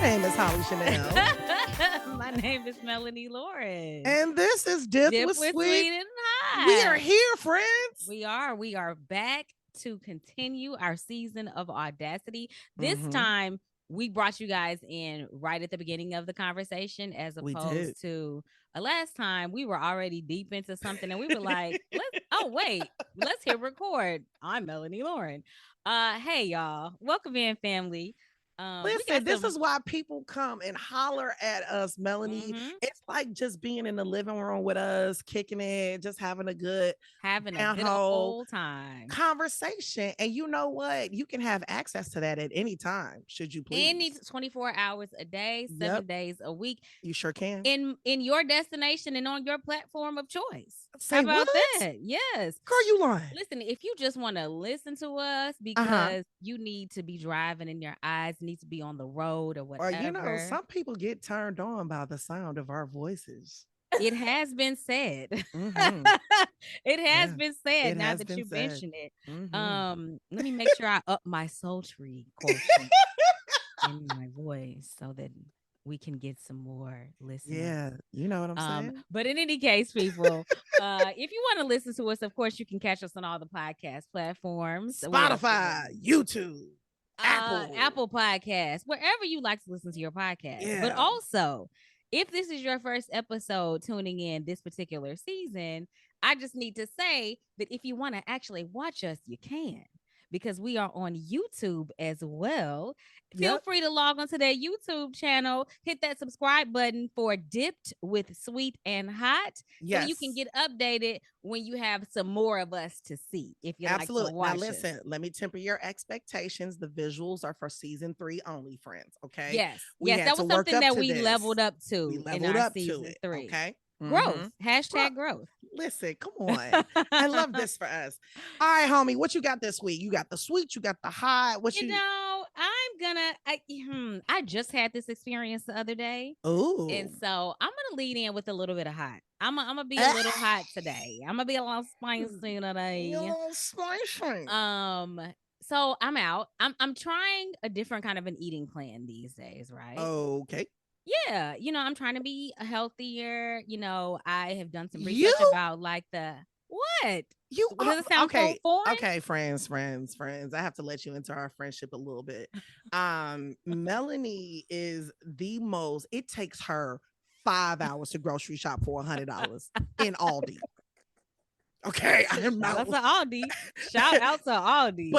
name is Hollee Chanel. My name is Melanie Loren. And this is Dip with Sweet. and Hot. We are here, friends. We are back to continue our season of Audacity. This time, we brought you guys in right at the beginning of the conversation, as opposed to last time we were already deep into something, and we were like, let's hit record. I'm Melanie Loren. Hey y'all, welcome in, family. Listen, this is why people come and holler at us, Melanie. It's like just being in the living room with us, kicking it, just having a good old time conversation. And you know what? You can have access to that at any time, should you please. Any 24 hours a day, 7 days a week. You sure can. In your destination and on your platform of choice. How about that? Yes. Girl, you lying. Listen, if you just want to listen to us because you need to be driving and your eyes need to be on the road or whatever. Or some people get turned on by the sound of our voices. It has been said. It has been said now that you mention it. Let me make sure I up my sultry quotient in my voice so that we can get some more listeners. Yeah, you know what I'm saying? But in any case, people, if you want to listen to us, of course, you can catch us on all the podcast platforms. Spotify, YouTube, Apple Podcasts, wherever you like to listen to your podcast. Yeah. But also, if this is your first episode tuning in this particular season, I just need to say that if you want to actually watch us, you can. Because we are on YouTube as well. Feel free to log onto their YouTube channel. Hit that subscribe button for Dipped with Sweet and Hot. Yes. So you can get updated when you have some more of us to see. If you like to watch Now listen, let me temper your expectations. The visuals are for season 3 only, friends. Okay. Yes. That was something that we leveled up to. We leveled up season to it. 3. Okay. Growth. Hashtag growth. Listen, come on. I love this for us. All right, homie, what you got this week? You got the sweet, you got the hot. I just had this experience the other day. Ooh. And so I'm gonna lead in with a little bit of hot. I'm gonna be a little hot today. I'm gonna be a little spicy today. A little spicy. So I'm out. I'm trying a different kind of an eating plan these days, right? Okay. Yeah, I'm trying to be healthier. I have done some research about like the what? Does it sound okay? Foreign? Okay, friends. I have to let you into our friendship a little bit. Melanie is the most. It takes her 5 hours to grocery shop for $100 in Aldi. Okay, I am not. Shout out to Aldi. Shout out to Aldi.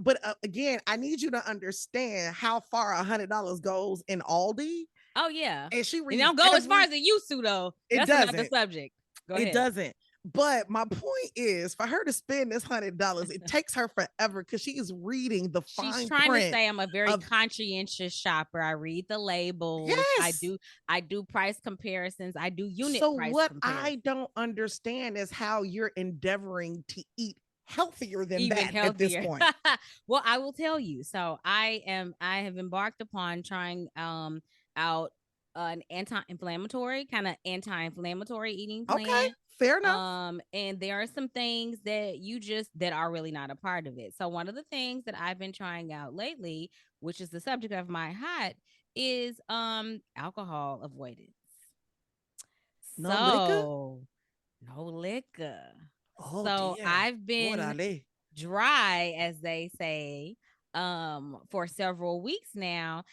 But again, I need you to understand how far $100 goes in Aldi. Oh yeah, and she reads. It don't go as far as it used to though. That's another subject. Go ahead. It doesn't. But my point is, for her to spend this $100, it takes her forever because she is reading the fine print. She's trying to say I'm a very conscientious shopper. I read the labels. Yes. I do price comparisons. I do unit so price what comparisons. I don't understand is how you're endeavoring to eat healthier than even that healthier. At this point. Well, I will tell you. So I have embarked upon trying out an anti-inflammatory eating plan. Okay, fair enough. And there are some things that are really not a part of it. So one of the things that I've been trying out lately, which is the subject of my hot, is alcohol avoidance. No liquor. Oh, so dear. I've been dry, as they say, for several weeks now.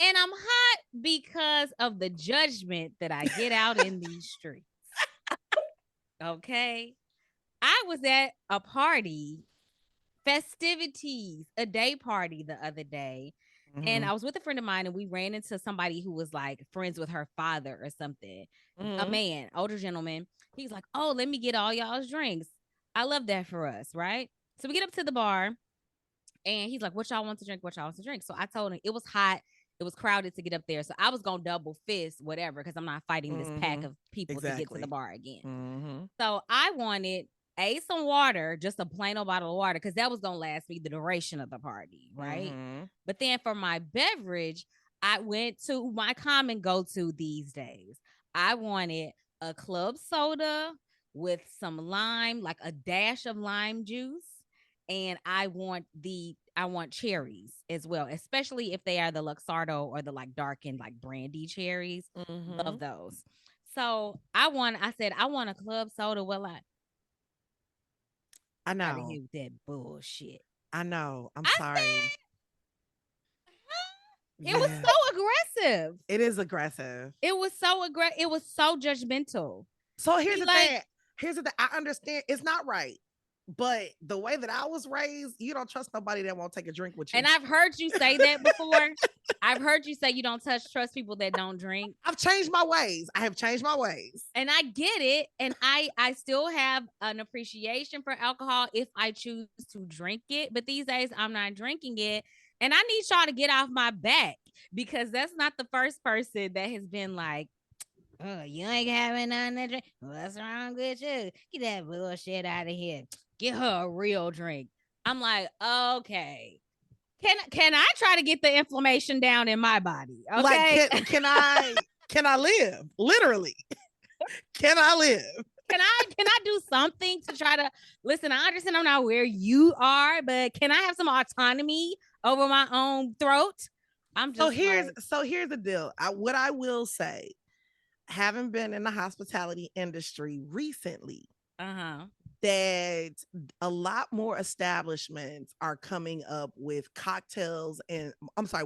And I'm hot because of the judgment that I get out in these streets. Okay. I was at a party, festivities, a day party the other day. And I was with a friend of mine and we ran into somebody who was like friends with her father or something. A man, older gentleman. He's like, oh, let me get all y'all's drinks. I love that for us, right? So we get up to the bar and he's like, what y'all want to drink? So I told him it was hot. It was crowded to get up there. So I was going to double fist, whatever, because I'm not fighting this pack of people to get to the bar again. So I wanted some water, just a plain old bottle of water, because that was going to last me the duration of the party, right? But then for my beverage, I went to my common go-to these days. I wanted a club soda with some lime, like a dash of lime juice, and I want cherries as well, especially if they are the Luxardo or the like darkened like brandy cherries. Love those. So I said I want a club soda. Well, I out of know. here with that bullshit. I know. I'm I sorry. said it was so aggressive. It is aggressive. It was so aggressive. It was so judgmental. So here's the thing. Here's the thing. I understand it's not right. But the way that I was raised, you don't trust nobody that won't take a drink with you. And I've heard you say that before. I've heard you say you don't trust people that don't drink. I've changed my ways. I have changed my ways. And I get it. And I still have an appreciation for alcohol if I choose to drink it. But these days I'm not drinking it. And I need y'all to get off my back, because that's not the first person that has been like, oh, you ain't having nothing to drink. What's wrong with you? Get that bullshit out of here. Get her a real drink. I'm like, okay. Can I try to get the inflammation down in my body? Okay. Like, can I live? Literally. Can I live? Can I do something to try to listen? I understand I'm not where you are, but can I have some autonomy over my own throat? I'm just so here's the deal. What I will say, having been in the hospitality industry recently, that a lot more establishments are coming up with cocktails and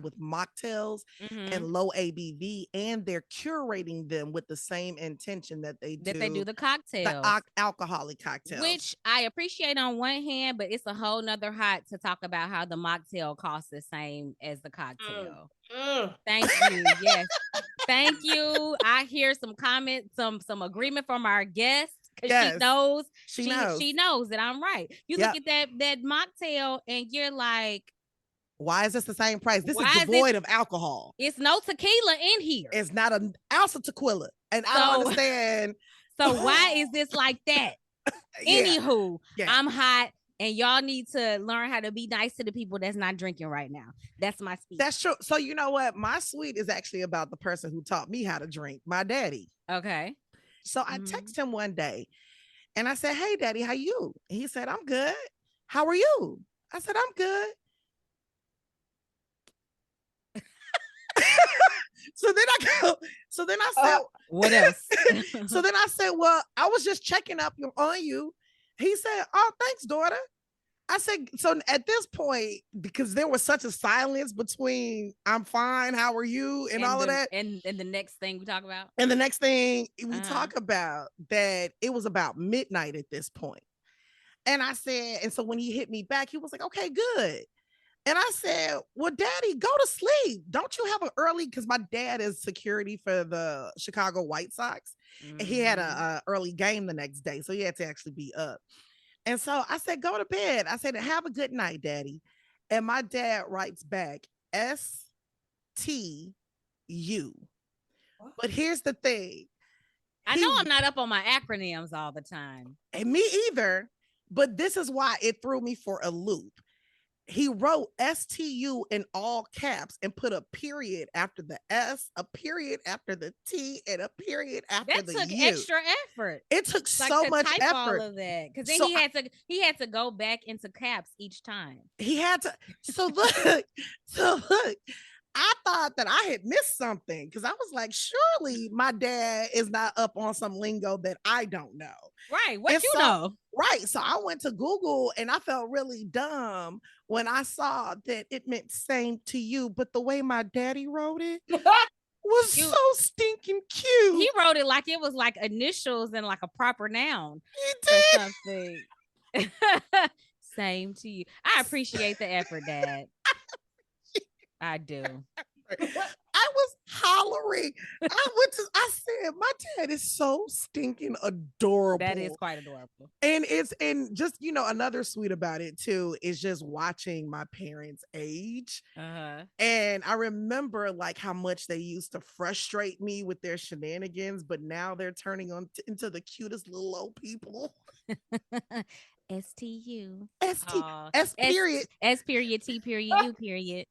with mocktails and low ABV, and they're curating them with the same intention that they do the cocktails, the alcoholic cocktails, which I appreciate on one hand, but it's a whole nother hot to talk about how the mocktail costs the same as the cocktail. Thank you. Yes. Thank you. I hear some comments, some agreement from our guest. Because she knows that I'm right. You look at that mocktail and you're like, why is this the same price? This is devoid of alcohol. It's no tequila in here. It's not an ounce of tequila. And I don't understand. So why is this like that? Anywho, I'm hot, and y'all need to learn how to be nice to the people that's not drinking right now. That's my speech. That's true. So you know what? My suite is actually about the person who taught me how to drink, my daddy. Okay. So I texted him one day and I said, hey, daddy, how you? He said, I'm good. How are you? I said, I'm good. So then I said, what else? So then I said, well, I was just checking up on you. He said, oh, thanks, daughter. I said, so at this point, because there was such a silence between I'm fine, how are you, and all of that. And the next thing we talk about. And the next thing we talk about, that it was about midnight at this point. And I said, and so when he hit me back, he was like, okay, good. And I said, well, daddy, go to sleep. Don't you have an early, because my dad is security for the Chicago White Sox. And he had a early game the next day. So he had to actually be up. And so I said, go to bed. I said, have a good night, daddy. And my dad writes back, STU. But here's the thing. I know I'm not up on my acronyms all the time. And me either. But this is why it threw me for a loop. He wrote STU in all caps and put a period after the S, a period after the T, and a period after the U. That took extra effort. It took so much effort. All of that, because then he had to go back into caps each time. He had to. So look, I thought that I had missed something, because I was like, surely my dad is not up on some lingo that I don't know. Right. What you know? Right. So I went to Google and I felt really dumb when I saw that it meant same to you. But the way my daddy wrote it was so stinking cute. He wrote it like it was like initials and like a proper noun. He did. Or something. Same to you. I appreciate the effort, Dad. I do. I was hollering. I said, my dad is so stinking adorable. That is quite adorable. And just, another sweet about it too is just watching my parents age. And I remember like how much they used to frustrate me with their shenanigans, but now they're turning into the cutest little old people. STU. S period. S period, T period, U period.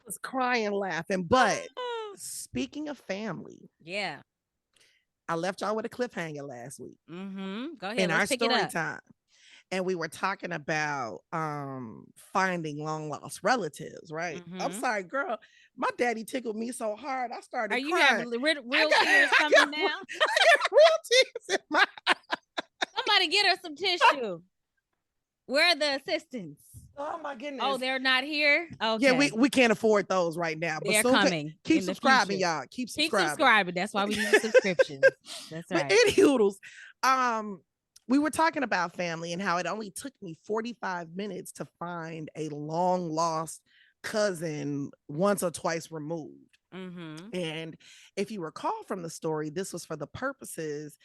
Was crying laughing. But speaking of family, I left y'all with a cliffhanger last week Go ahead. in Let's our pick it story up. time. And we were talking about finding long lost relatives, right? I'm sorry, girl. My daddy tickled me so hard I Are started you crying. having real tears I coming got, now? I got real tears in my Somebody get her some tissue. Where are the assistants? Oh my goodness. Oh, they're not here? Okay. Yeah, we can't afford those right now. But they're soon coming. keep in the subscribing, future. y'all. Keep Keep subscribing. subscribing. That's why we need a subscription. That's right. But anywho, we were talking about family and how it only took me 45 minutes to find a long lost cousin once or twice removed. And if you recall from the story, this was for the purposes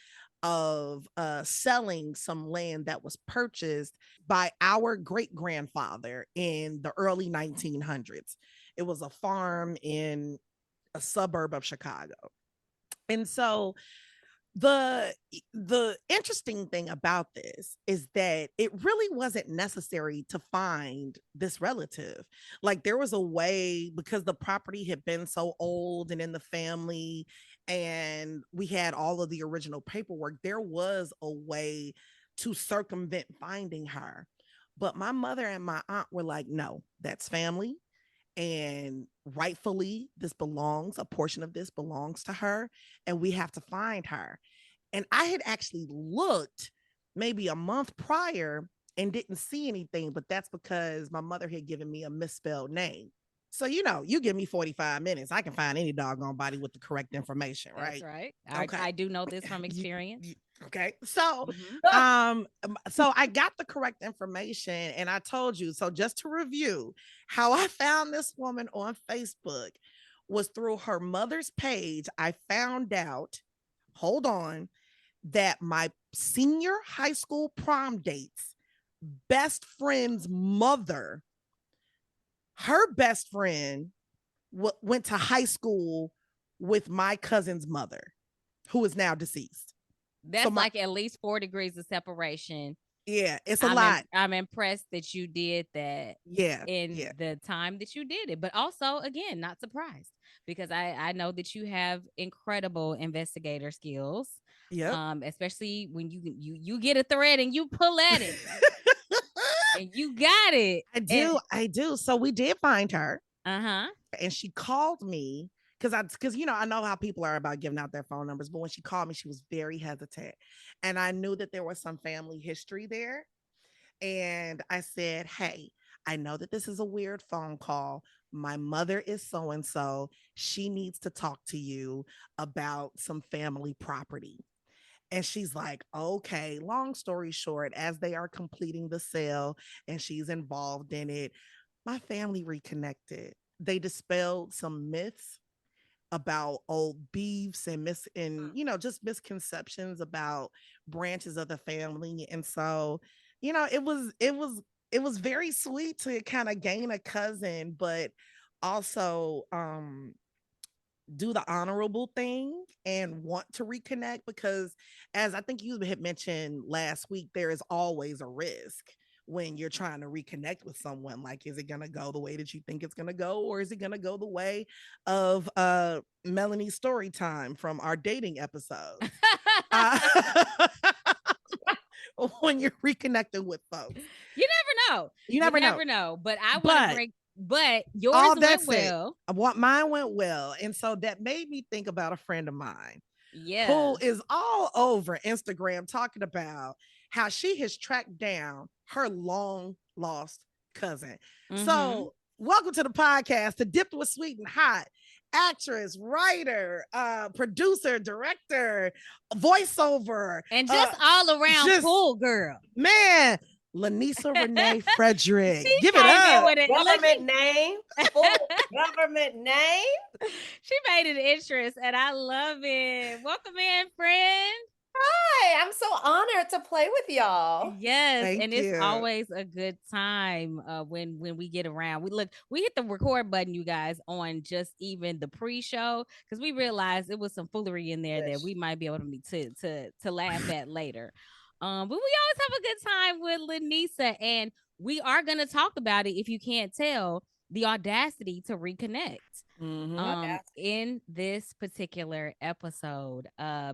of selling some land that was purchased by our great grandfather in the early 1900s. It was a farm in a suburb of Chicago. And so the interesting thing about this is that it really wasn't necessary to find this relative. Like there was a way, because the property had been so old and in the family and we had all of the original paperwork, there was a way to circumvent finding her. But my mother and my aunt were like, no, that's family, and rightfully a portion of this belongs to her, and we have to find her. And I had actually looked maybe a month prior and didn't see anything, but that's because my mother had given me a misspelled name. So, you give me 45 minutes, I can find any doggone body with the correct information, right? That's right. Okay. I do know this from experience. Okay. So, so I got the correct information and I told you. So just to review, how I found this woman on Facebook was through her mother's page. I found out, hold on, that my senior high school prom date's best friend's mother, her best friend went to high school with my cousin's mother, who is now deceased. That's so like at least 4 degrees of separation. Yeah, it's a lot. I'm impressed that you did that. Yeah, in the time that you did it, but also again, not surprised because I know that you have incredible investigator skills. Yeah, especially when you get a thread and you pull at it, and you got it. I do. So we did find her. And she called me because I know how people are about giving out their phone numbers, but when she called me, she was very hesitant, and I knew that there was some family history there. And I said, hey, I know that this is a weird phone call. My mother is so and so. She needs to talk to you about some family property. And she's like, okay, long story short, as they are completing the sale and she's involved in it, my family reconnected. They dispelled some myths about old beefs and just misconceptions about branches of the family. And so, it was very sweet to kind of gain a cousin, but also do the honorable thing and want to reconnect, because as I think you had mentioned last week, there is always a risk when you're trying to reconnect with someone. Like, is it going to go the way that you think it's going to go, or is it going to go the way of Melanie's story time from our dating episode? When you're reconnecting with folks, you never know. But I want to bring, but yours went well. Mine went well. And so that made me think about a friend of mine, who is all over Instagram talking about how she has tracked down her long lost cousin. So welcome to the podcast, The Dipped with Sweet and Hot. Actress, writer, producer, director, voiceover, and just all around cool girl. Man, LaNisa Renee Frederick. Give it up. With a government name. Full government name. She made an entrance and I love it. Welcome in, friend. Hi, I'm so honored to play with y'all. Yes, Thank you. It's always a good time when we get around. We hit the record button, you guys, on just even the pre-show, because we realized it was some foolery in there that we might be able to laugh at later. But we always have a good time with LaNisa, and we are going to talk about it, if you can't tell, the audacity to reconnect. In this particular episode,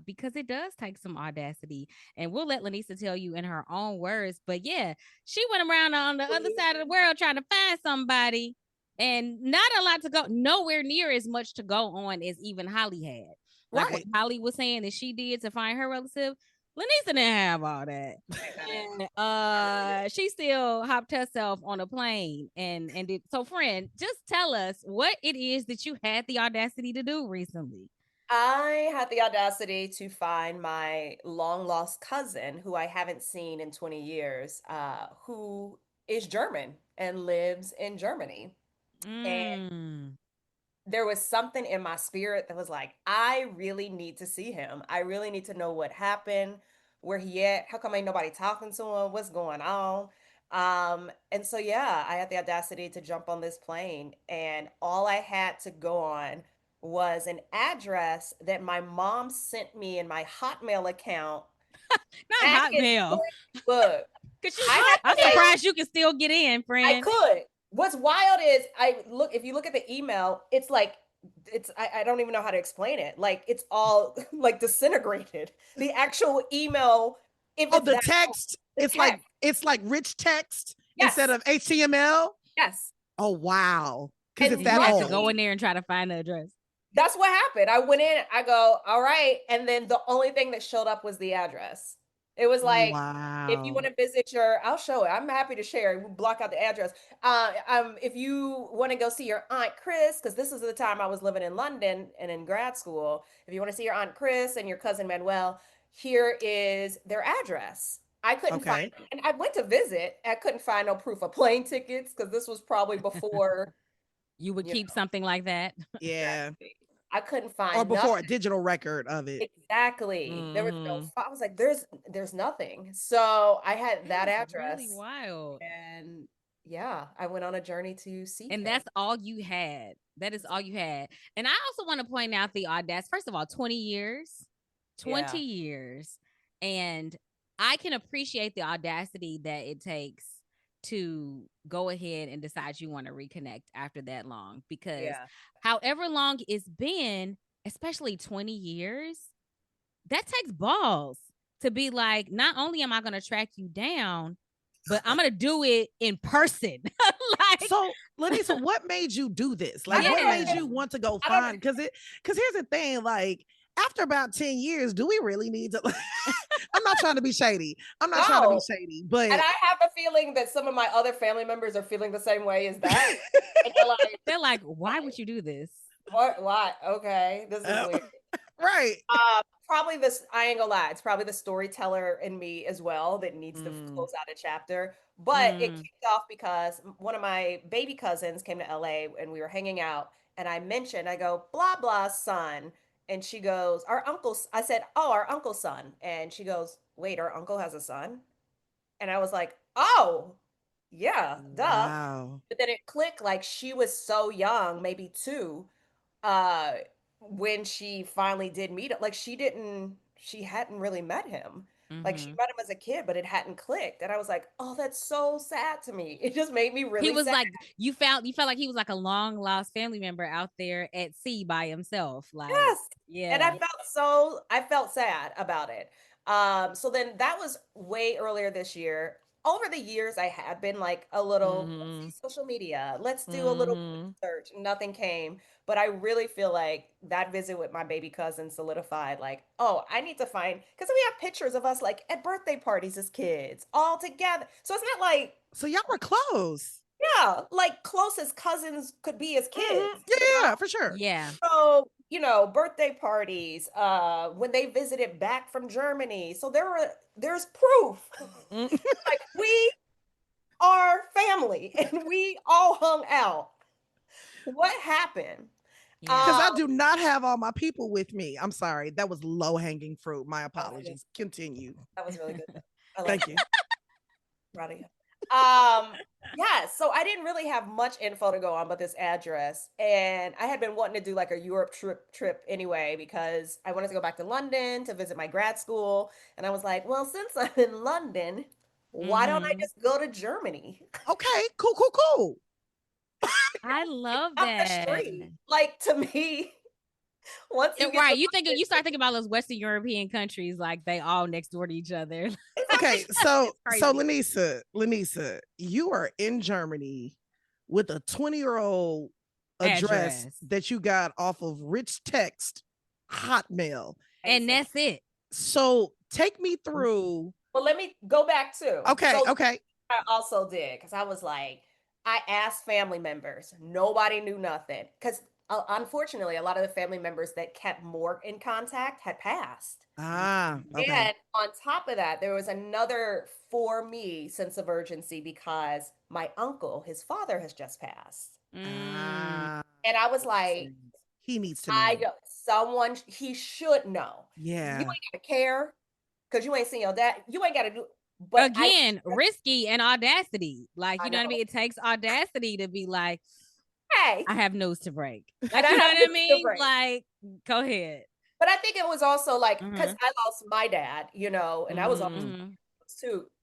because it does take some audacity, and we'll let LaNisa tell you in her own words. But yeah, she went around on the other side of the world trying to find somebody, and not a lot to go, nowhere near as much to go on as even Hollee had. Like what Hollee was saying that she did to find her relative, LaNisa didn't have all that. And she still hopped herself on a plane and did. So, friend, just tell us what it is that you had the audacity to do recently. I had the audacity to find my long lost cousin who I haven't seen in 20 years, who is German and lives in Germany. And Mm. there was something in my spirit that was like, I really need to see him. I really need to know what happened, where he at, how come ain't nobody talking to him, what's going on. And so yeah, I had the audacity to jump on this plane, and all I had to go on was an address that my mom sent me in my Hotmail account back Not in Hotmail. look. Cause you, I had I'm to like surprised you can still get in, I friend. could. What's wild is if you look at the email, it's like I don't even know how to explain it. Like it's all like disintegrated. The actual email, if Oh, it's the that text, the text. it's like rich text instead Yes. of HTML. Yes. Oh wow. Because it's And And you that had to old. go in there and try to find the address. that's what happened. I went in, I go, all right. And then the only thing that showed up was the address. It was like, if you Wow. want to visit I'll show it. I'm happy to share. We block out the address. If you want to go see your Aunt Chris, because this is the time I was living in London and in grad school. If you want to see your Aunt Chris and your cousin Manuel, here is their address. I couldn't find, Okay. and I went to visit. I couldn't find no proof of plane tickets because this was probably before, You would you keep something like that. Yeah. exactly. I couldn't Or find nothing. before a digital record of it. Exactly. There was no, Hmm. I was like, there's nothing. So I had that That is really address, wild. and yeah, I went on a journey to seek And him. that's all you had. That is all you had. And I also want to point out the audacity. First of all, 20 years, 20 Yeah. years. And I can appreciate the audacity that it takes to go ahead and decide you want to reconnect after that long. Because Yeah. however long it's been, especially 20 years, that takes balls to be like, not only am I going to track you down, but I'm going to do it in person. Like, So, LaNisa, what made you do this? I Like, don't what know. made you want to go I don't find? Because here's the thing, like, after about 10 years, do we really need to? I'm not trying to be shady. I'm not trying to be know. shady, And but I have a feeling that some of my other family members are feeling the same way as that. And they're like, why would you do this? what? Why? Okay, this is uh, weird. right. Probably this, I ain't gonna lie, it's probably the storyteller in me as well that needs to Mm, close out a chapter. But it Mm. kicked off because one of my baby cousins came to LA and we were hanging out. And I mentioned, I go, blah, blah, son. And she goes, our uncle's, I said, oh, our uncle's son. And she goes, wait, our uncle has a son? And I was like, oh, yeah, duh. wow. But then it clicked like she was so young, maybe two, uh when she finally did meet him. Like she hadn't really met him. Like she Mm-hmm. met him as a kid, but it hadn't clicked. And I was like, oh, that's so sad to me. It just made me He really was sad. like, you felt like he was like a long lost family member out there at sea by himself. Like, Yes. And yeah. I felt sad about it. So then that was way earlier this year. Over the years, I had been like a little, let's Mm-hmm. see social media, let's do a little Mm-hmm. research. Nothing came. But I really feel like that visit with my baby cousin solidified, like, oh, I need to find, because we have pictures of us like at birthday parties as kids all together. So it's not like, So y'all were close. yeah, like close as cousins could be as kids, Mm-hmm. Yeah, for sure. Yeah. so, birthday parties, when they visited back from Germany. So there's proof. Mm. Like we are family and we all hung out. What happened? Yeah. Because Um, I do not have all my people with me. I'm sorry. That was low hanging fruit. My that was good. apologies. Continue. That was really good though. I like Thank it. you. Proud of you. Yeah, so I didn't really have much info to go on but this address. And I had been wanting to do like a Europe trip anyway, because I wanted to go back to London to visit my grad school. And I was like, well, since I'm in London, why don't I Mm-hmm. just go to Germany? Okay. Cool, cool, cool. I love Up the that. street. Like, to me, once you get Right. the You start thinking about those Western European countries like they all next door to each other. Okay, It's so crazy. LaNisa, you are in Germany with a 20-year-old address Address. that you got off of Rich Text Hotmail. And that's it. So take me through. Well, let me go back too. Okay, So okay. I also did because I was like, I asked family members. Nobody knew nothing because unfortunately, a lot of the family members that kept more in contact had passed. Ah, okay. And on top of that, there was another for me sense of urgency because my uncle, his father, has just passed. Mm, Ah, And I was makes like, sense. he needs to I know. don't, someone, he should know. You Yeah. ain't got to care because you ain't seen your dad. You ain't got to do, but Again, risky and audacity. Like, I you know what I know. mean? It takes audacity to be like, Hey, I have news to break. and Like, I you know have what I news to mean? break. Like, go ahead. But I think it was also like because Mm-hmm. I lost my dad, and I was on Mm,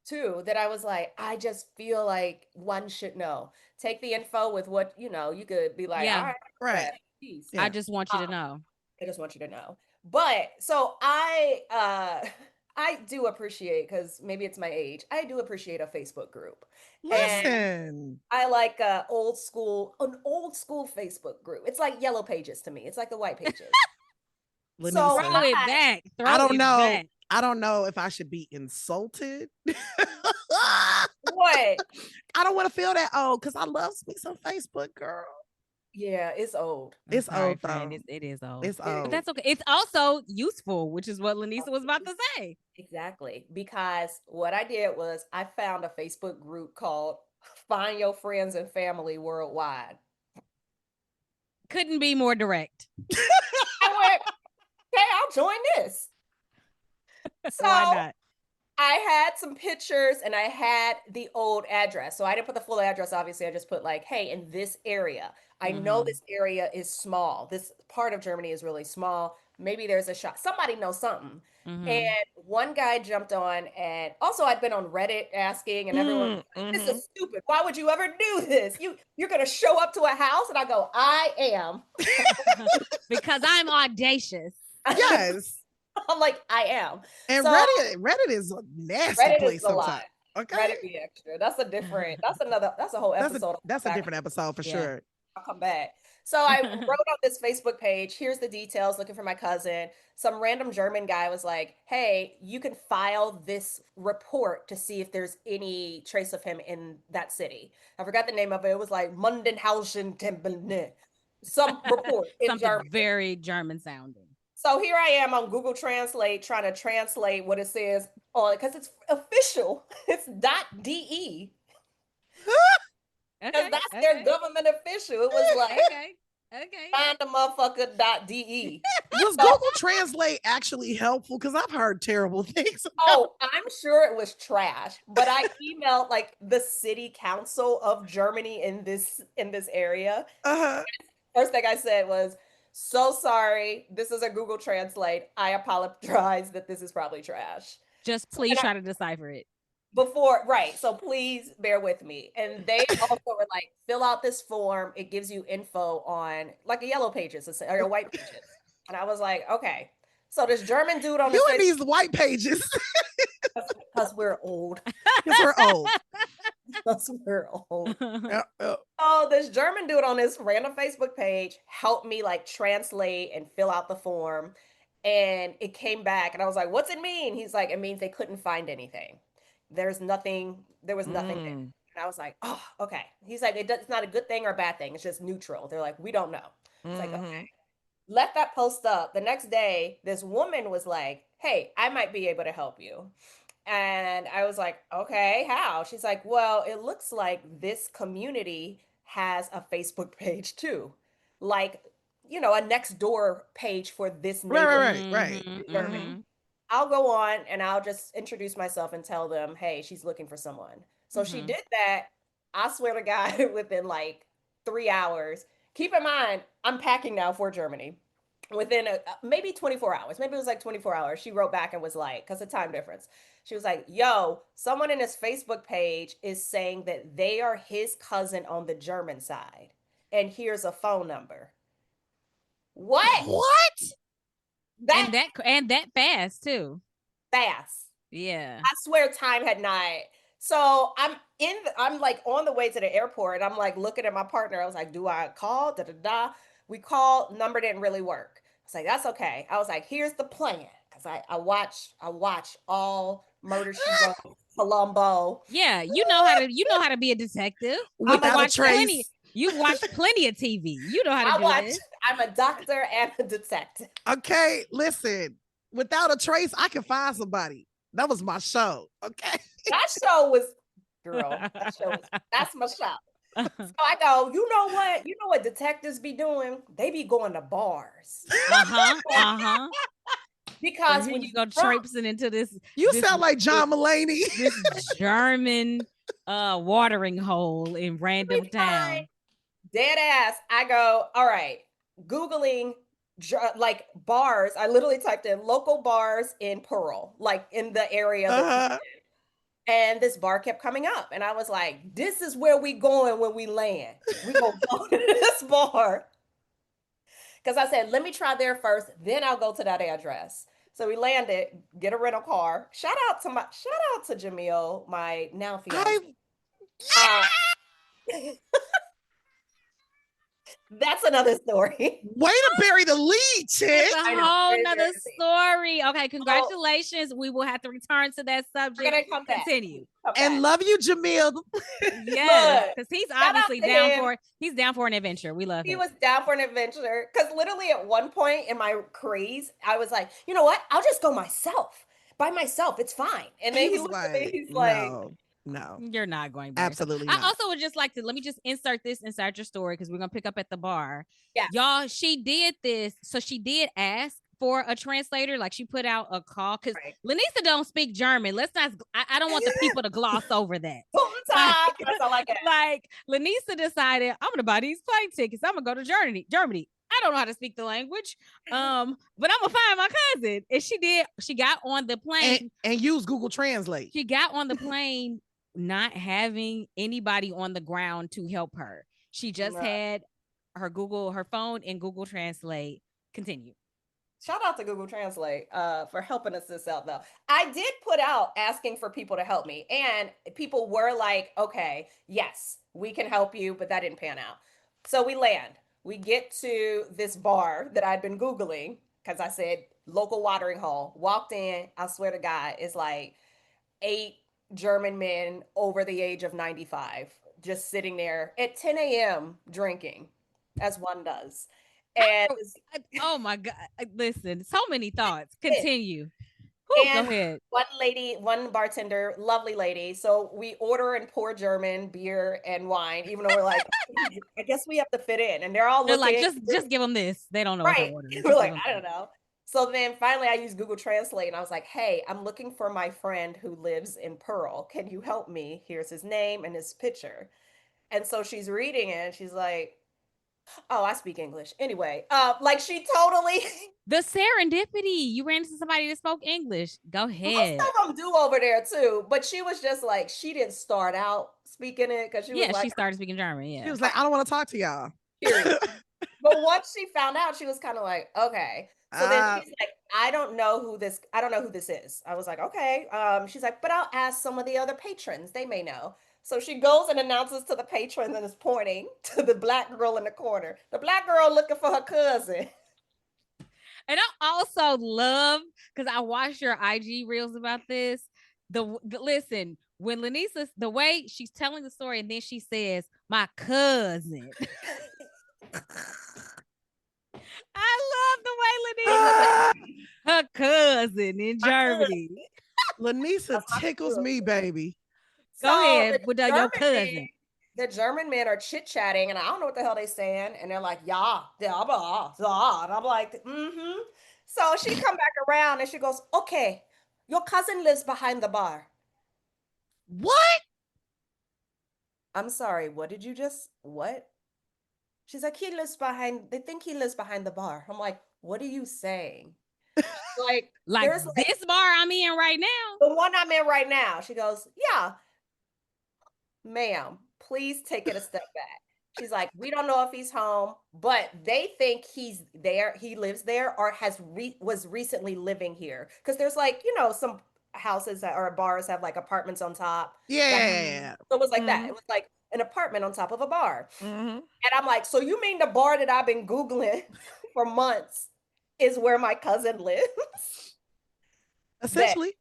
too, that I was like, I just feel like one should know. Take the info with what you could be like, all Yeah. right, right. dad, peace. I Yeah. just want you to know. I just want you to know. But so I I do appreciate because maybe it's my age. I do appreciate a Facebook group. And Mm-hmm. Listen. I like an old school Facebook group. It's like yellow pages to me. It's like the white pages. So LaNisa, Throw it back. I Throw don't it know. back. I don't know if I should be insulted. what? I don't want to feel that old because I love me some Facebook, girl. Yeah, it's old. I'm It's sorry, old friend. though. It is old. It's It But old. that's okay. It's also useful, which is what LaNisa was about to say. Exactly. Because what I did was I found a Facebook group called Find Your Friends and Family Worldwide. Couldn't be more direct. I went, okay, I'll join this. Why So not? I had some pictures and I had the old address. So I didn't put the full address, obviously. I just put like, hey, in this area. I know Mm-hmm. this area is small. This part of Germany is really small. Maybe there's a shop. Somebody knows something. And Mm-hmm. one guy jumped on, and also I'd been on Reddit asking, and everyone was like, this Mm-hmm. is stupid. Why would you ever do this? You're gonna show up to a house, and I go, I am. Because I'm audacious. Yes. I'm like, I am. And So Reddit is a nasty Reddit is place a lot. sometimes. Okay. Reddit be extra. That's a whole episode. I'll That's come a back. different episode for Yeah. sure. I'll come back. So I wrote on this Facebook page, here's the details, looking for my cousin. Some random German guy was like, hey, you can file this report to see if there's any trace of him in that city. I forgot the name of it. It was like Mundenhausen Tempel, some report in Something German. very German sounding. So here I am on Google Translate trying to translate what it says on because it's official. It's .de because Okay. that's their Okay. government official. It was like Okay. Okay. find the motherfucker .de. Was So Google Translate actually helpful? Because I've heard terrible things about. oh, I'm sure it was trash, but I emailed like the city council of Germany in this area. Uh-huh. First thing I said was, "So sorry, this is a Google Translate. I apologize that this is probably trash." Just So please then try to decipher it. before right, so please bear with me. And they also were like, fill out this form. It gives you info on like a yellow pages or a white pages. And I was like, okay. So this German dude on You this and face these white pages. because we're old. Because we're old. Because we're old. Uh, uh, Oh, this German dude on this random Facebook page helped me like translate and fill out the form. And it came back, and I was like, what's it mean? He's like, it means they couldn't find anything. There was nothing there. mm, And I was like, oh, okay. He's like, it's not a good thing or a bad thing. It's just neutral. They're like, we don't know. It's like, okay. mhm. Left that post up. The next day, this woman was like, hey, I might be able to help you. And I was like, okay, how? She's like, well, it looks like this community has a Facebook page too. Like, a next door page for this Right, right, neighborhood right, right. Mm-hmm, in Germany. Mm-hmm. mm-hmm, I'll go on and I'll just introduce myself and tell them, hey, she's looking for someone. So she mm-hmm. did that. I swear to God, within like 3 hours. Keep in mind, I'm packing now for Germany. Within maybe 24 hours, maybe it was like 24 hours, she wrote back and was like, because of time difference, she was like, yo, someone in his Facebook page is saying that they are his cousin on the German side. and here's a phone number. What? What? And that fast too. Fast. Yeah. I swear time had not. So I'm like on the way to the airport. I'm like looking at my partner. I was like, do I call? Da da da. We called, number didn't really work. I was like, that's okay. I was like, here's the plan. Because I watch all Murder She Wrote, Columbo. Yeah, you know how to be a detective. Without a trace. You've watched plenty of TV. You know how to do this. I'm a doctor and a detective. Okay, listen. Without a trace, I can find somebody. That was my show. Okay. That show was, girl, that's my show. So I go, you know what? You know what detectives be doing? They be going to bars. Because so when you go traipsing into this, sound like John Mulaney. This German watering hole in random town. Dead ass. I go, all right, Googling like bars. I literally typed in local bars in Pearl, like in the area that and this bar kept coming up. And I was like, this is where we going when we land. We gonna go to this bar. Because I said, let me try there first, then I'll go to that address. So we landed, get a rental car. Shout out to Jamil, my now fiance. That's another story. Way to bury the lead, chick. It's a whole nother story. Okay, congratulations. We will have to return to that subject. We're gonna come back. Continue. And love you, Jamil. Yes, because he's obviously down for an adventure. We love him. He was down for an adventure. Because literally at one point in my craze, I was like, you know what? I'll just go myself. By myself, it's fine. And then he looked at me, he's like, no, you're not going by absolutely yourself. not. I also would just like to let me just insert this inside your story because we're gonna pick up at the bar. Yeah, y'all, she did this, so she did ask for a translator. Like she put out a call because LaNisa don't speak German. Let's not. I don't want the people to gloss over that. That's all I get. Like LaNisa decided, I'm gonna buy these plane tickets. I'm gonna go to Germany. I don't know how to speak the language, but I'm gonna find my cousin. And she did. She got on the plane and use Google Translate. She got on the plane not having anybody on the ground to help her. She just had her phone and Google Translate. Continue. Shout out to Google Translate for helping us this out, though. I did put out asking for people to help me, and people were like, okay, yes, we can help you, but that didn't pan out. So we land. We get to this bar that I'd been Googling because I said local watering hole. Walked in. I swear to God, it's like 8 German men over the age of 95 just sitting there at 10 a.m. drinking, as one does. And oh my God, listen, so many thoughts. Continue. Go ahead. One bartender, lovely lady. So we order in poor German beer and wine, even though we're like, I guess we have to fit in. And they're looking, like, just give them this. They don't know what they're ordering. We're like, I don't know. So then finally I used Google Translate and I was like, hey, I'm looking for my friend who lives in Pearl. Can you help me? Here's his name and his picture. And so she's reading it and she's like, oh, I speak English. Anyway, like she totally the serendipity. You ran into somebody that spoke English. Go ahead. Most of them do over there too, but she was just like, she didn't start out speaking it because she was like, she started speaking German. Yeah, she was like, I don't want to talk to y'all. But once she found out, she was kind of like, okay. So then she's like, I don't know who this is. I was like, okay. She's like, but I'll ask some of the other patrons. They may know. So she goes and announces to the patron and is pointing to the black girl in the corner. The black girl looking for her cousin. And I also love, because I watched your IG reels about this. Listen, when LaNisa, the way she's telling the story, and then she says, my cousin. I love the way LaNisa, her cousin in Germany. LaNisa tickles me, baby. Go ahead with your cousin. The German men are chit-chatting, and I don't know what the hell they're saying. And they're like, yeah, blah, blah. And I'm like, mm-hmm. So she come back around and she goes, okay, your cousin lives behind the bar. What? I'm sorry, what? She's like, they think he lives behind the bar. I'm like, what are you saying? Like this bar I'm in right now? The one I'm in right now. She goes, yeah. Ma'am, please take it a step back. She's like, we don't know if he's home, but they think he's there. He lives there or was recently living here. Because there's like, some houses or bars have like apartments on top. Yeah. So it was like that. Mhm. It was like an apartment on top of a bar. Mhm. And I'm like, so you mean the bar that I've been Googling for months is where my cousin lives? Bet. Essentially.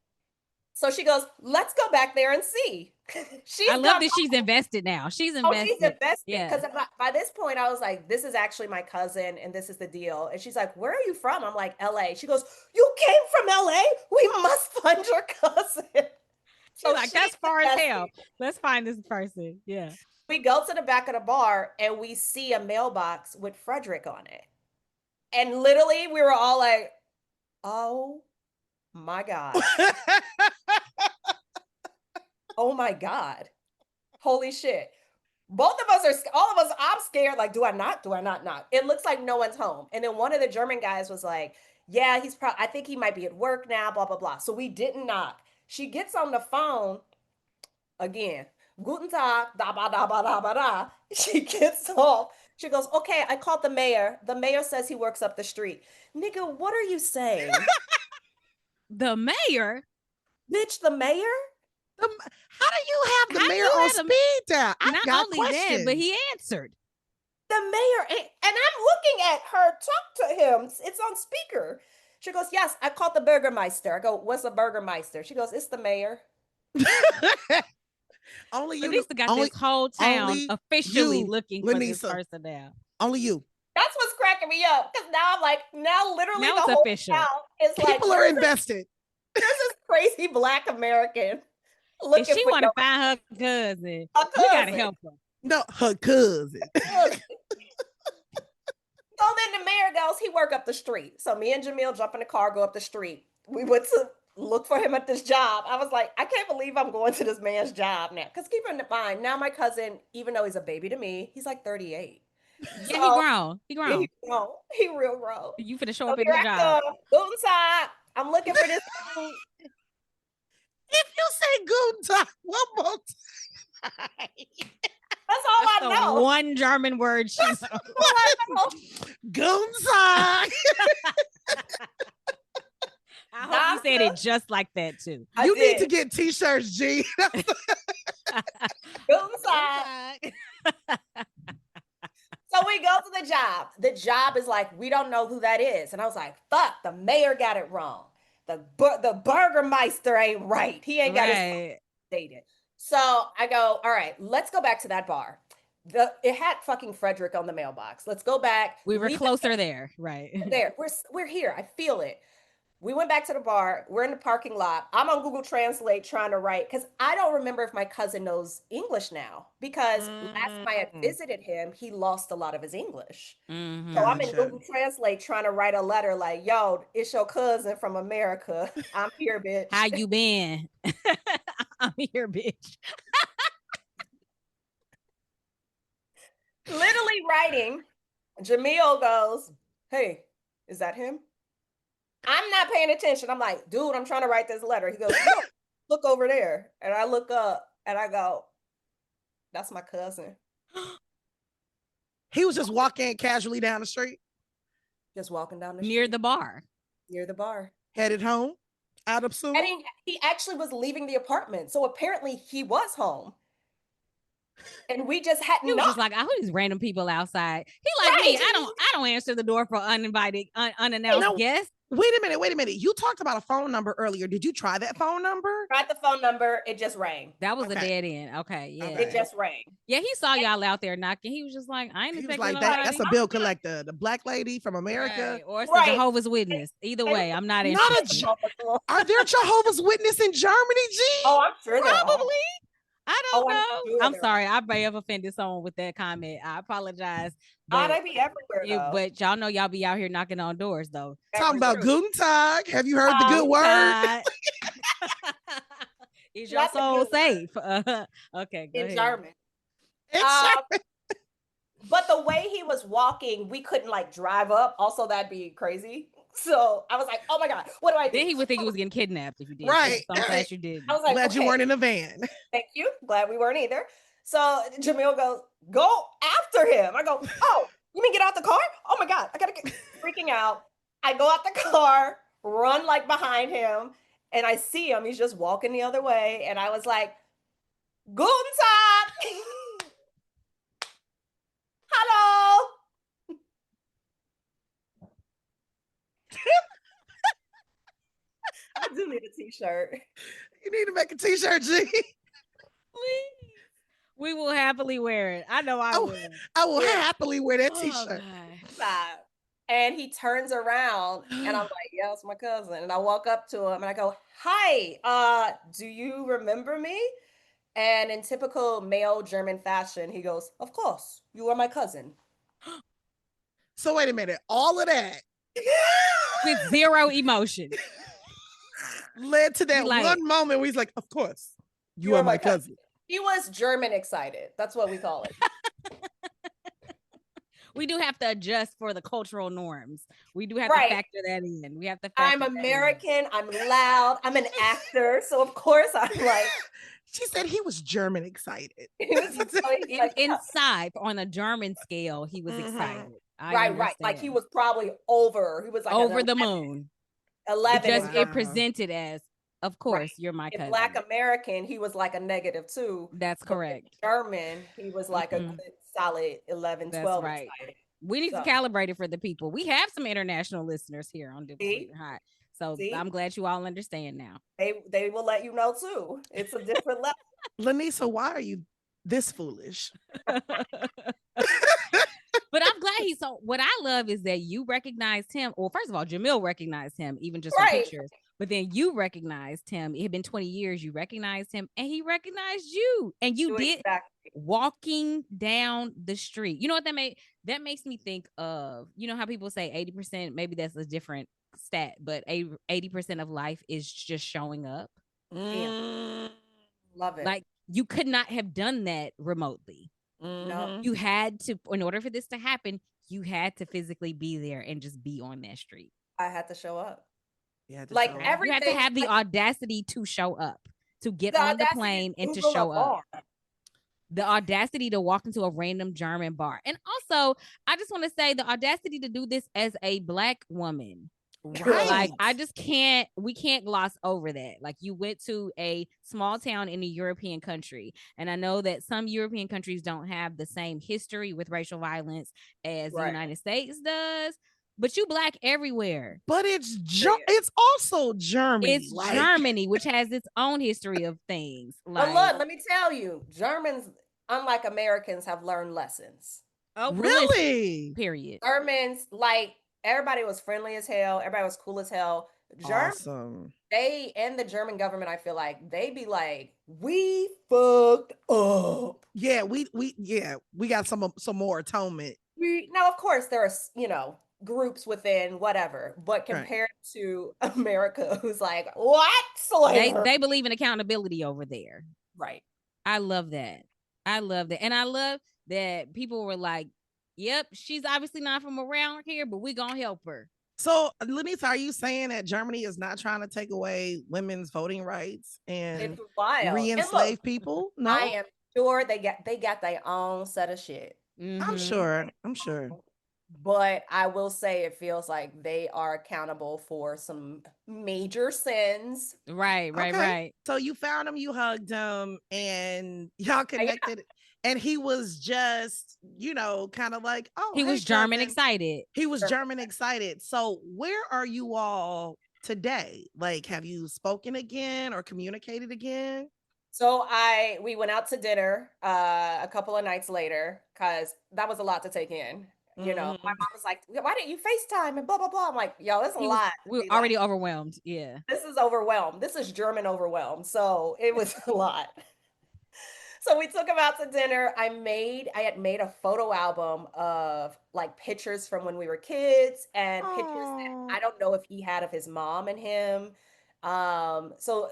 So she goes, let's go back there and see. I She's love gone. that she's invested now. She's Oh, she's invested. invested. Yeah. Because by this point, I was like, this is actually my cousin, and this is the deal. And she's like, where are you from? I'm like, LA. She goes, you came from LA? We must find your cousin. She's like, that's far as hell. Let's find this person. Yeah. We go to the back of the bar and we see a mailbox with Frederick on it. And literally, we were all like, oh my God. Oh my God. Holy shit. Both of us all of us, I'm scared. Like, do I not? Do I not knock? It looks like no one's home. And then one of the German guys was like, yeah, I think he might be at work now, blah, blah, blah. So we didn't knock. She gets on the phone again. Guten Tag, da ba da ba da ba da. She gets off. She goes, okay, I called the mayor. The mayor says he works up the street. Nigga, what are you saying? The mayor? Bitch, the mayor? How do you have the mayor on speed dial? I got questions. That, but he answered. The mayor, and I'm looking at her talk to him. It's on speaker. She goes, yes, I called the Burgermeister. I go, what's a Burgermeister? She goes, it's the mayor. Only you. LaNisa got this whole town officially looking for this person now. Only you. That's what's cracking me up. Because now I'm like, literally now the it's whole official. town is people are invested. There's this crazy Black American looking and she want to find her cousin. We gotta help her. No, her cousin. So then the mayor goes, he work up the street. So me and Jamil jump in the car, go up the street. We went to look for him at this job. I was like, I can't believe I'm going to this man's job now. Because keep in mind, now my cousin, even though he's a baby to me, he's like 38. Yeah, so, he grown. He grown. He real grown. You finna show up at the job. Guten Tag. I'm looking for this. If you say Guten Tag one more time. That's all I know. One German word she's Guten Tag. I hope you said it just like that too. You need to get t-shirts, G. Guten Tag. So we go to the job. The job is like, we don't know who that is. And I was like, fuck, the mayor got it wrong. The Burgermeister ain't right. He ain't got his stated. So I go, all right, let's go back to that bar. It had fucking Frederick on the mailbox. Let's go back. We were closer there, right? There, we're here. I feel it. We went back to the bar. We're in the parking lot. I'm on Google Translate trying to write because I don't remember if my cousin knows English now because last time I had visited him, he lost a lot of his English. So I'm in Google Translate trying to write a letter like, yo, it's your cousin from America. I'm here, bitch. How you been? I'm here, bitch. Literally writing. Jamil goes, hey, is that him? I'm not paying attention. I'm like, dude, I'm trying to write this letter. He goes, look over there. And I look up and I go, that's my cousin. He was just walking casually down the street. Just walking down the street. Near the bar. Near the bar. Headed home. Out of school. And he actually was leaving the apartment. So apparently he was home. And we just hadn't. He was just like, I heard these random people outside. He like me. I don't answer the door for uninvited, unannounced guests. Wait a minute. You talked about a phone number earlier. Did you try that phone number? Tried the phone number. It just rang. That was a dead end. Okay, yeah. It just rang. Yeah, he saw y'all out there knocking. He was just like, I ain't expecting like that. That's a bill collector, the black lady from America, right. Or it's a Jehovah's Witness. Either way, I'm not interested. Are there Jehovah's Witness in Germany, G? Oh, I'm sure probably. I don't know. Sure I'm sorry. I may have offended someone with that comment. I apologize. But they be everywhere, but y'all know y'all be out here knocking on doors, though. Talking about Guten Tag. Have you heard the good word? Is your soul safe? Okay, go in ahead. German. But the way he was walking, we couldn't like drive up. Also, that'd be crazy. So I was like, oh my God, what do I do? Then he would think he was getting kidnapped if you did. Right. So glad you did. I was like, glad you weren't in a van. Thank you. Glad we weren't either. So Jamil goes, go after him. I go, oh, you mean get out the car? Oh my God, I gotta get freaking out. I go out the car, run like behind him, and I see him. He's just walking the other way. And I was like, Guten Tag. Hello. I do need a t-shirt. You need to make a t-shirt, G. Please. We will happily wear it. I know I will. I will happily wear that t-shirt. Stop. And he turns around and I'm like, yeah, it's my cousin. And I walk up to him and I go, hi, do you remember me? And in typical male German fashion, he goes, of course, you are my cousin. So wait a minute. All of that with zero emotion led to that one moment where he's like, of course, you are my cousin. He was German excited. That's what we call it. We do have to adjust for the cultural norms. We do have to factor that in. We have to factor I'm American. I'm loud. I'm an actor. So of course I'm like. She said he was German excited. Inside, on a German scale, he was excited. Right. Like he was probably over. He was like over the moon. 11. It presented as, of course, you're my cousin. Black American, he was like a -2. That's correct. German, he was like a good solid 11, 12. That's right. We need to calibrate it for the people. We have some international listeners here on Diplomacy Hot. So I'm glad you all understand now. They will let you know too. It's a different level. LaNisa, why are you this foolish? But I'm glad what I love is that you recognized him. Well, first of all, Jamil recognized him, even just from pictures. But then you recognized him. It had been 20 years. You recognized him and he recognized you. And you did walking down the street. You know what that makes me think of, you know how people say 80%, maybe that's a different stat, but 80% of life is just showing up. Love it. Like you could not have done that remotely. No, you had to, in order for this to happen, you had to physically be there and just be on that street. I had to show up. You had everything. You had to have the audacity to show up, to get on the plane and to show up. The audacity to walk into a random German bar. And also, I just want to say the audacity to do this as a Black woman. Right. Like we can't gloss over that. Like you went to a small town in a European country. And I know that some European countries don't have the same history with racial violence as the United States does. But you Black everywhere. But it's also Germany. It's Germany, which has its own history of things. But look, let me tell you, Germans, unlike Americans, have learned lessons. Oh, really? Period. Germans, like, everybody was friendly as hell. Everybody was cool as hell. Awesome. They and the German government, I feel like they be like, we fucked up. Yeah, we got some more atonement. Now, of course, there are groups within whatever, but compared to America, who's like, what? They believe in accountability over there. Right. I love that. And I love that people were like, yep, she's obviously not from around here, but we're gonna help her. So, LaNisa, are you saying that Germany is not trying to take away women's voting rights and re-enslave people? No, I am sure they got their own set of shit. I'm sure. But I will say it feels like they are accountable for some major sins. Right. So you found him, you hugged him, and y'all connected. And he was just, kind of like, oh, he was German excited. He was German excited. So where are you all today? Like, have you spoken again or communicated again? So we went out to dinner a couple of nights later because that was a lot to take in. My mom was like, why didn't you FaceTime and blah, blah, blah. I'm like, yo, it's a lot. We were already overwhelmed. Yeah. This is overwhelmed. This is German overwhelmed. So it was a lot. So we took him out to dinner. I had made a photo album of like pictures from when we were kids and pictures that I don't know if he had of his mom and him. So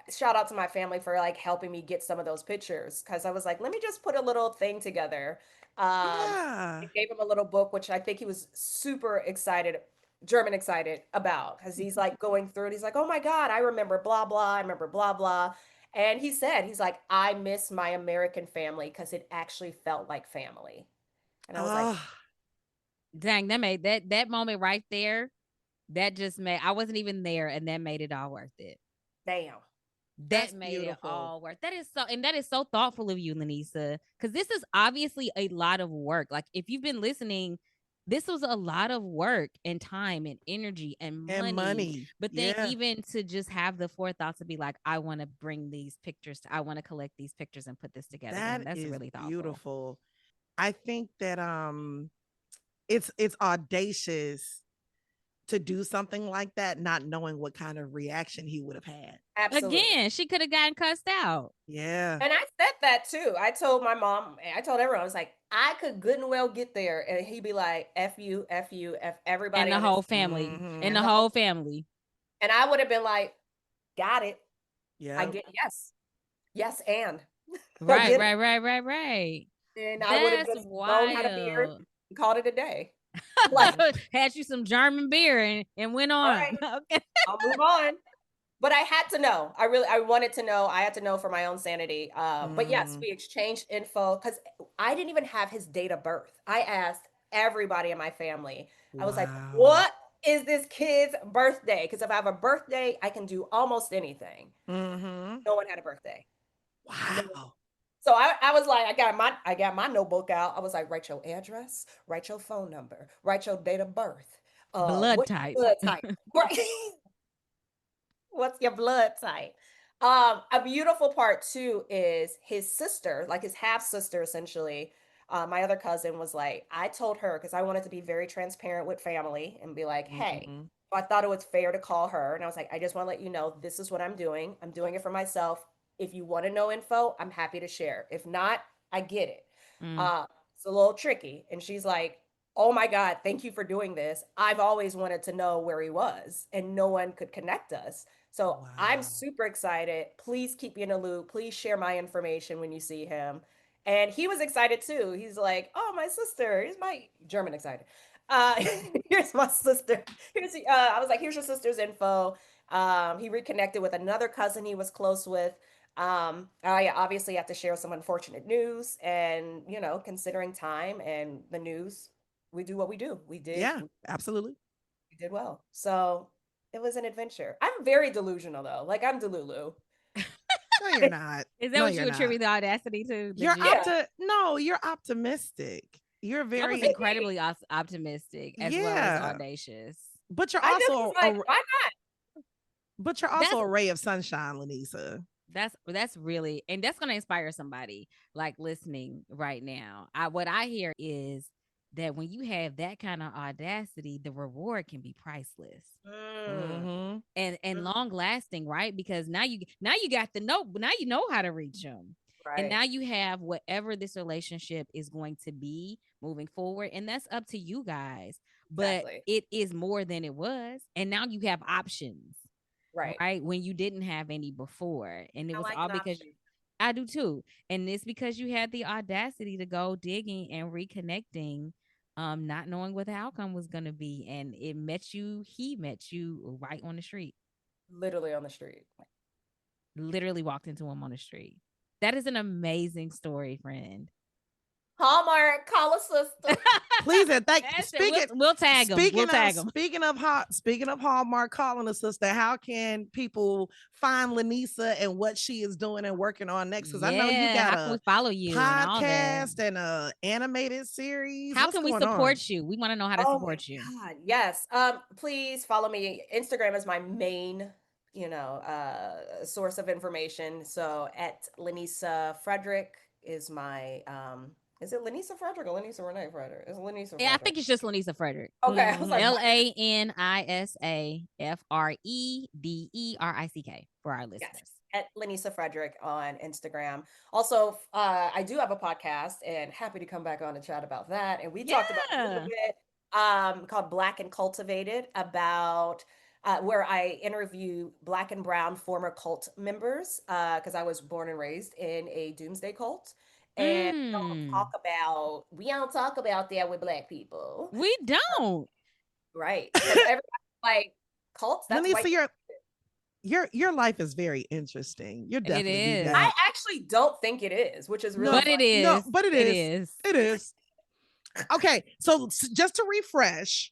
shout out to my family for like helping me get some of those pictures because I was like, let me just put a little thing together. I gave him a little book, which I think he was super excited, German excited about because he's like going through it. He's like, oh my God, I remember blah, blah. I remember blah, blah. And he said, he's like, I miss my American family because it actually felt like family. And I was like, Oh, Dang, that made that moment right there. That just made I wasn't even there, and that made it all worth it. damn. That that's made it beautiful. all worth. That is so, and that is so thoughtful of you, LaNisa, because this is obviously a lot of work. Like if you've been listening, this was a lot of work and time and energy and And money. money. But then Yeah. even to just have the forethought to be like, I want to bring these pictures, I want to collect these pictures and put this together. Damn, That that's is really thoughtful. beautiful. I think that it's audacious to do something like that, not knowing what kind of reaction he would have had. Absolutely. Again, she could have gotten cussed out. Yeah. And I said that too. I told my mom, I told everyone, I was like, I could good and well get there. And he'd be like, F you, F And everybody the on this whole family. And Mm-hmm. and the the whole whole family. and I would have been like, got it. I Yep. get yes. Yes, and I Right, get it. right, right, right, right. And I would have That's just known how to beard wild. and called it a day. Like, Had you some German beer and went all on. right, Okay. I'll move on. But I had to know. I wanted to know. I had to know for my own sanity. But yes, Mm-hmm. we exchanged info because I didn't even have his date of birth. I asked everybody in my family. I was like, Wow. "What is this kid's birthday?" Because if I have a birthday, I can do almost anything. Mm-hmm. No one had a birthday. No. Wow. So I was like, I got my notebook out. I was like, write your address, write your phone number, write your date of birth. Blood What's type. your blood type? Right. What's your blood type? A beautiful part too is his sister, like his half sister, essentially. My other cousin was like, I told her because I wanted to be very transparent with family and be like, hey, Mm-hmm. I thought it was fair to call her. And I was like, I just want to let you know this is what I'm doing. I'm doing it for myself. If you want to know info, I'm happy to share. If not, I get it. Mm. Uh, it's a little tricky. And she's like, oh my God, thank you for doing this. I've always wanted to know where he was, and no one could connect us. So I'm Wow. super excited. Please keep me in the loop. Please share my information when you see him. And he was excited too. He's like, "Oh, my sister. Here's my German excited. Uh, here's my sister. I was like, here's your sister's info." He reconnected with another cousin he was close with. I obviously have to share some unfortunate news, and considering time and the news, we do what we do. Yeah, absolutely. We did well. So it was an adventure. I'm very delusional though. Like I'm Delulu. No, you're not. Is that No, what you're you not. attribute the audacity to? The You're G? Yeah. no, you're optimistic. You're I was very Maybe. incredibly optimistic as well as yeah. audacious. But you're I just was also like, why That's a ray of sunshine, LaNisa. that's really, and that's going to inspire somebody like listening right now. What I hear is that when you have that kind of audacity, the reward can be priceless not? Mm-hmm. and long lasting, right? Because now you got the note, now you know how to reach them. And Right. now you have whatever this relationship is going to be moving forward, and that's up to you guys. But Exactly. it is more than it was, and now you have options, Right. right? When you didn't have any before. And it I was like all an because option. I do too. And it's because you had the audacity to go digging and reconnecting, not knowing what the outcome was gonna be. And he met you right on the street. Literally on the street. Literally walked into him on the street. That is an amazing story, friend. Hallmark, call a sister. Please and thank That's it. We'll tag him. We'll tag him. speaking of Hallmark calling a sister, how can people find LaNisa and what she is doing and working on next? Because I know you Yeah. got How can we a follow you and all that? podcast and a animated series. How What's can we going on? support you? We want to know how to Oh my support you. God. Yes. Please follow me. Instagram is my main, source of information. So at LaNisa Frederick is my is it LaNisa Frederick or LaNisa Renee Frederick? It's LaNisa Yeah, I Frederick. think it's just LaNisa Frederick. Okay. I was like, Mhm. what is LaNisaFrederick for our Yes, listeners. at LaNisa Frederick on Instagram. Also, I do have a podcast and happy to come back on and chat about that. And we talked about it a little Yeah. bit called Black and Cultivated about where I interview Black and Brown former cult members because I was born and raised in a doomsday cult. And Mm. we don't talk about that with Black people. We don't. Right. Because everybody's like, cults, that's LaNisa, white. Your life is very interesting. You'll definitely be is. I back. actually don't think it is, which is really No, But it funny. no, is. but it It is. is. It is. Okay, so just to refresh,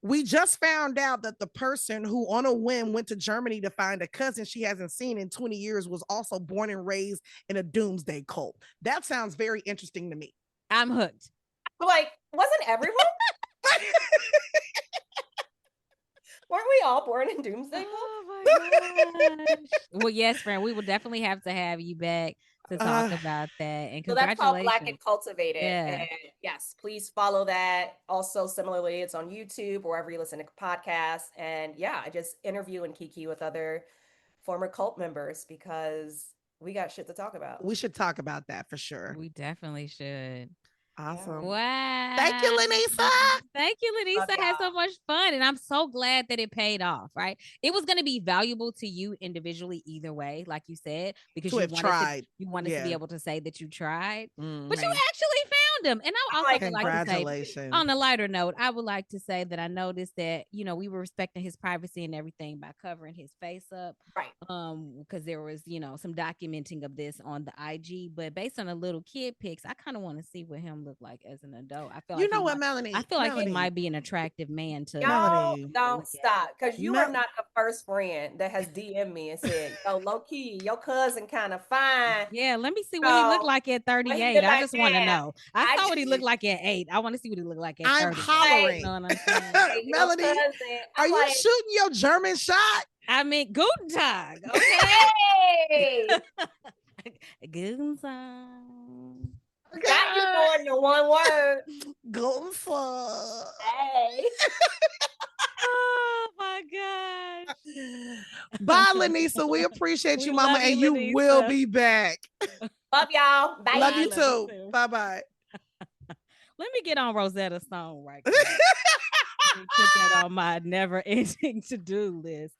we just found out that the person who on a whim went to Germany to find a cousin she hasn't seen in 20 years was also born and raised in a doomsday cult. That sounds very interesting to me. I'm hooked. Like, wasn't everyone? Weren't we all born in Doomsday Cult? Oh my gosh. Well, yes, friend. We will definitely have to have you back to talk about that. And So that's called Black and congratulations. Cultivated. Yeah. And yes, please follow that. Also, similarly, it's on YouTube, wherever you listen to podcasts. And yeah, I just interview and kiki with other former cult members because we got shit to talk about. We should talk about that for sure. We definitely should. Awesome. Wow. Thank you, LaNisa. Thank you, Love LaNisa. I had so y'all. much fun. And I'm so glad that it paid off, right? It was going to be valuable to you individually either way, like you said, because To have tried. you wanted to be Yeah. able to say that you tried. But you Right. actually found them. And I I'm also like, would like to say, Congratulations. on a lighter note, I would like to say that I noticed that, you know, we were respecting his privacy and everything by covering his face up. right. Because there was, you know, some documenting of this on the IG, but based on the little kid pics, I kind of want to see what him look like as an adult. I feel You like know what, Melanie? I feel like he Melanie. might be an attractive man to Y'all Melanie. don't look at. stop because you are Mel- not the first friend that has DM'd me and said, yo, low key, your cousin kind of fine. Yeah, let me see what he looked So like at when he 38. been I like, just want to man, know. I I saw what he looked just like at 8. I want to see what he looked like at I'm 38. like, You hollering. know what I'm saying? hey, your Melanie, cousin. are I'm you like, shooting your German shot? I mean, Guten Tag, okay? hey, Guten Tag. got you more than one word. Golden Fuck. Hey. Oh my gosh. Bye, LaNisa. We appreciate We you, Mama, love and you, you will LaNisa. be back. Love y'all. Bye. Love you Love you too. too. Bye bye. Let me get on Rosetta's song right quick. Let me put that on my never ending to do list.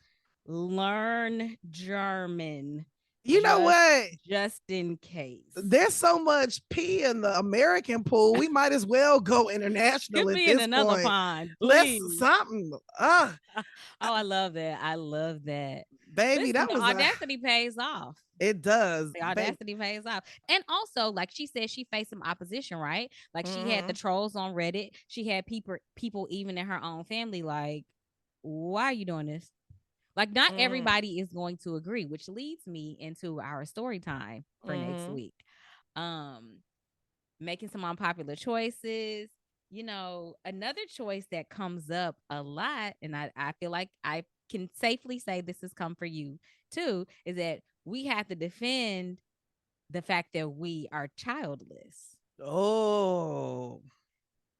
Learn German. You know what? Just in case. There's so much pee in the American pool. We might as well go international Get at me in this another point. pond, Let's please. something. Oh, I love that. I love that. Baby, Listen, that the was audacity pays off. it does. The audacity pays off. And also, like she said, she faced some opposition, right? Like she had the trolls on Reddit. She had people even in her own family, like, why are you doing this? Like, not everybody is going to agree, which leads me into our story time for next week. Making some unpopular choices. You know, another choice that comes up a lot, and I feel like I can safely say this has come for you too, is that we have to defend the fact that we are childless. Oh.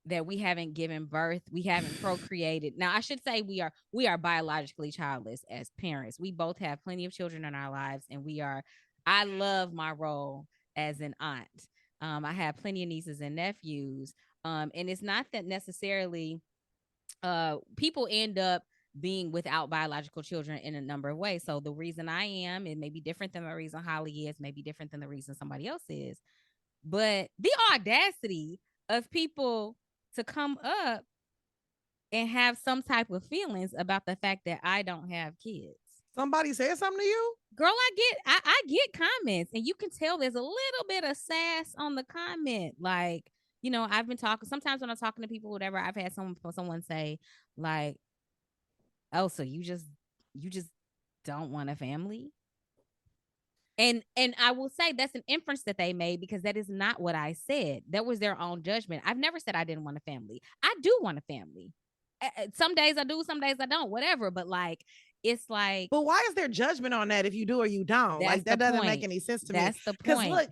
That we haven't given birth, we haven't procreated. Now, I should say we are biologically childless as parents. We both have plenty of children in our lives, and I love my role as an aunt. I have plenty of nieces and nephews. And it's not that necessarily people end up being without biological children in a number of ways. So the reason I am, it may be different than the reason Hollee is, maybe different than the reason somebody else is. But the audacity of people to come up and have some type of feelings about the fact that I don't have kids. Somebody said something to you? Girl, I get comments, and you can tell there's a little bit of sass on the comment. Like, you know, I've been talking sometimes when I'm talking to people, whatever, I've had someone say, like, oh, so you just don't want a family? And I will say that's an inference that they made, because that is not what I said. That was their own judgment. I've never said I didn't want a family. I do want a family. Some days I do, some days I don't, whatever. But like, it's like, but why is there judgment on that if you do or you don't? Like, that doesn't make any sense to me. That's the Because point. look,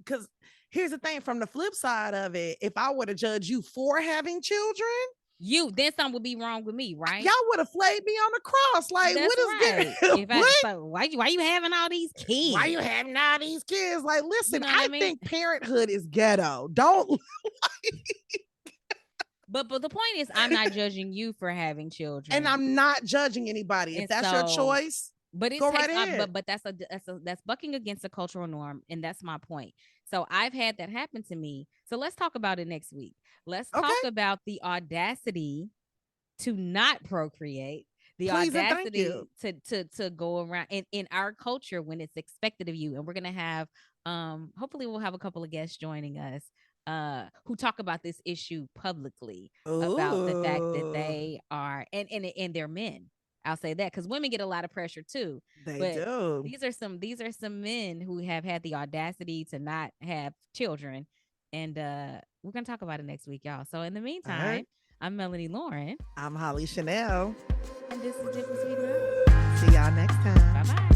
because here's the thing, from the flip side of it, if I were to judge you for having children, then something would be wrong with me, right? Y'all would have flayed me on the cross. Like, that's what is right. So why you having all these kids? Why you having all these kids? Like, listen, You know I think parenthood is ghetto. Don't. But the point is, I'm not judging you for having children, and I'm not judging anybody. If that's your choice, but go right ahead. But that's bucking against a cultural norm, and that's my point. So I've had that happen to me. So let's talk about it next week. Let's talk about the audacity to not procreate, the Please and thank audacity you. to go around in our culture when it's expected of you. And we're gonna have hopefully we'll have a couple of guests joining us who talk about this issue publicly, about the fact that Ooh, they are and they're men. I'll say that because women get a lot of pressure too. they But do. these are some men who have had the audacity to not have children. And we're gonna talk about it next week, y'all. So in the All meantime, right. I'm Melanie Loren. I'm Hollee Chanel. And this is Dipping Sweet Honey. See y'all next time. Bye bye.